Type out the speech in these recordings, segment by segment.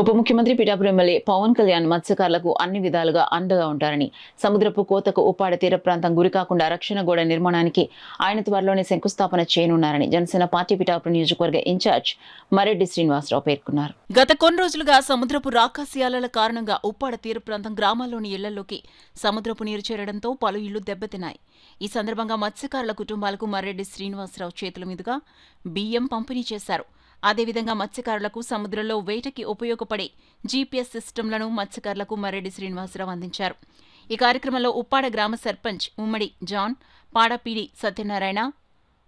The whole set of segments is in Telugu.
ఉప ముఖ్యమంత్రి పిఠాపురం ఎమ్మెల్యే పవన్ కళ్యాణ్ మత్స్యకారులకు అన్ని విధాలుగా అండగా ఉంటారని, సముద్రపు కోతకు ఉప్పాడ తీర ప్రాంతం గురికాకుండా రక్షణ గోడ నిర్మాణానికి ఆయన త్వరలోనే శంకుస్థాపన చేయనున్నారని జనసేన పార్టీ పిఠాపురం నియోజకవర్గ ఇన్ఛార్జ్ మరెడ్డి శ్రీనివాసరావు పేర్కొన్నారు. గత కొన్ని రోజులుగా సముద్రపు రాకాసి అలల కారణంగా ఉప్పాడ తీర ప్రాంతం గ్రామాల్లోని ఇళ్లలోకి సముద్రపు నీరు చేరడంతో పలు ఇళ్లు దెబ్బతిన్నాయి. ఈ సందర్భంగా మత్స్యకారుల కుటుంబాలకు మరెడ్డి శ్రీనివాసరావు చేతుల మీదుగా బియ్యం పంపిణీ చేశారు. అదేవిధంగా మత్స్యకారులకు సముద్రంలో వేటకి ఉపయోగపడే జీపీఎస్ సిస్టంలను మత్స్యకారులకు మరెడ్డి శ్రీనివాసరావు అందించారు. ఈ కార్యక్రమంలో ఉప్పాడ గ్రామ సర్పంచ్ ఉమ్మడి జాన్, పాడపీడి సత్యనారాయణ,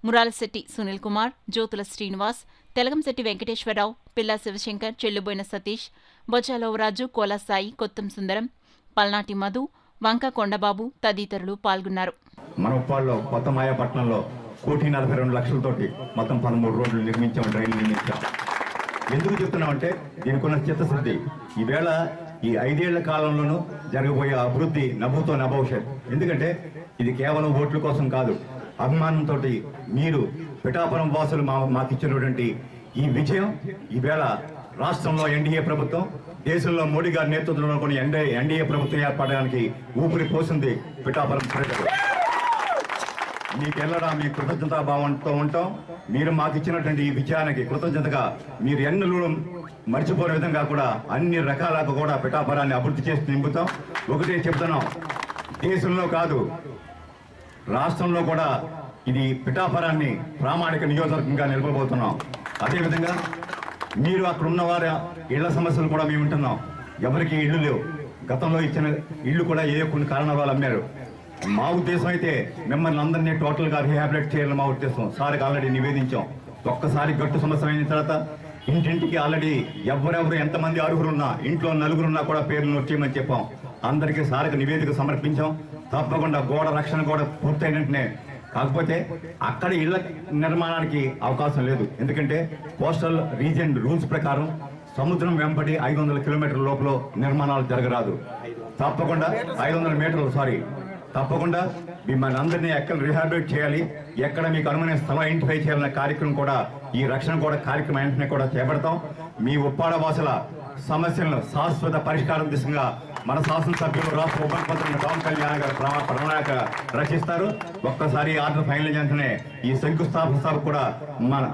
మురాలశెట్టి సునీల్ కుమార్, జ్యోతుల శ్రీనివాస్, తెలగంశెట్టి వెంకటేశ్వరరావు, పిల్లా శివశంకర్, చెల్లుబోయిన సతీష్, బొజ్జాలోవరాజు, కోలాసాయి, కొత్తం సుందరం, పల్నాటి మధు, వంక కొండబాబు తదితరులు పాల్గొన్నారు. మన ఉప్పాడలో కొత్త మాయాపట్నంలో 1,42,00,000తోటి మొత్తం 13 రోడ్లు నిర్మించాం, డ్రైన్లు నిర్మించాం. ఎందుకు చెప్తున్నామంటే దీనికి ఉన్న చిత్తశుద్ధి. ఈవేళ ఈ 5 ఏళ్ల కాలంలోనూ జరగబోయే అభివృద్ధి నభూతో నభవిష్యత్. ఎందుకంటే ఇది కేవలం ఓట్ల కోసం కాదు, అభిమానంతో మీరు పిఠాపురం వాసులు మాకు ఇచ్చినటువంటి ఈ విజయం ఈవేళ రాష్ట్రంలో ఎన్డీఏ ప్రభుత్వం, దేశంలో మోడీ గారి నేతృత్వంలో కొన్ని ఎన్డీఏ ప్రభుత్వం ఏర్పడడానికి ఊపిరి పోసింది పిఠాపురం ప్రజలు. మీకెల్లరా మీ కృతజ్ఞతా భావంతో ఉంటాం. మీరు మాకు ఇచ్చినటువంటి ఈ విజయానికి కృతజ్ఞతగా మీరు ఎన్నెల్లు మర్చిపోయే విధంగా కూడా అన్ని రకాలుగా కూడా పిఠాపురాన్ని అభివృద్ధి చేసి నింపుతాం. ఒకటే చెప్తున్నాం, దేశంలో కాదు రాష్ట్రంలో కూడా ఇది పిఠాపురాన్ని ప్రామాణిక నియోజకవర్గంగా నిలపబోతున్నాం. అదేవిధంగా మీరు అక్కడ ఉన్న వారి ఇళ్ల సమస్యలు కూడా మేము వింటున్నాం. ఎవరికి ఇళ్ళు లేవు, గతంలో ఇచ్చిన ఇళ్ళు కూడా కొన్ని కారణాల వల్ల అమ్మారు. మా ఉద్దేశం అయితే మిమ్మల్ని అందరినీ టోటల్గా రీహాబిలిట్ చేయాలని మా ఉద్దేశం. సార్కి ఆల్రెడీ నివేదించాం. ఒక్కసారి గట్టు సమస్య అయిన తర్వాత ఇంటింటికి ఆల్రెడీ ఎవరెవరు ఎంతమంది అర్హులున్నా, ఇంట్లో నలుగురున్నా కూడా పేర్లు నోట్ చేయమని చెప్పాం. అందరికీ సార్కి నివేదిక సమర్పించాం. తప్పకుండా గోడ రక్షణ కూడా పూర్తయిన వెంటనే, కాకపోతే అక్కడ ఇళ్ల నిర్మాణానికి అవకాశం లేదు. ఎందుకంటే కోస్టల్ రీజియన్ రూల్స్ ప్రకారం సముద్రం వెంబడి 500 కిలోమీటర్ల లోపల నిర్మాణాలు జరగరాదు. తప్పకుండా 500 మీటర్లు తప్పకుండా మిమ్మల్ని అందరినీ ఎక్కడ రీహాబిలిట్ చేయాలి, ఎక్కడ మీకు అనుమతి స్థలం ఐడెంటిఫై చేయాలనే కార్యక్రమం కూడా, ఈ రక్షణ కూడా కార్యక్రమం వెంటనే కూడా చేపడతాం. మీ ఉప్పాడ వాసుల సమస్యలను శాశ్వత పరిష్కారం దిశగా మన శాసనసభ్యులు రాష్ట్ర ఉప ముఖ్యమంత్రి పవన్ కళ్యాణ్ గారు ప్రణాళిక రచిస్తారు. ఒక్కసారి ఆర్డర్ ఫైనల్ చేస్తేనే ఈ శంకుస్థాపన సభ కూడా మన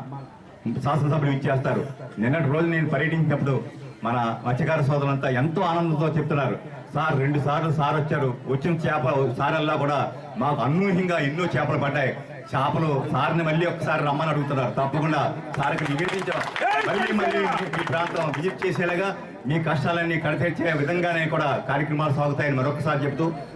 శాసనసభ్యులు ఇచ్చేస్తారు. నిన్నటి రోజు నేను పర్యటించినప్పుడు మన మత్స్యకార సోదరులంతా ఎంతో ఆనందంతో చెప్తున్నారు, సార్ 2 సార్లు సార్ వచ్చారు, వచ్చిన చేప సారల్లా కూడా మాకు అనూహ్యంగా ఎన్నో చేపలు పడ్డాయి. చేపలు సార్ని మళ్ళీ ఒకసారి రమ్మని అడుగుతున్నారు. తప్పకుండా సార్కి నివేదించాం. మళ్ళీ ఈ ప్రాంతం విజిట్ చేసేలాగా మీ కష్టాలన్నీ కడతీర్చే విధంగానే కూడా కార్యక్రమాలు సాగుతాయని మరొకసారి చెప్తూ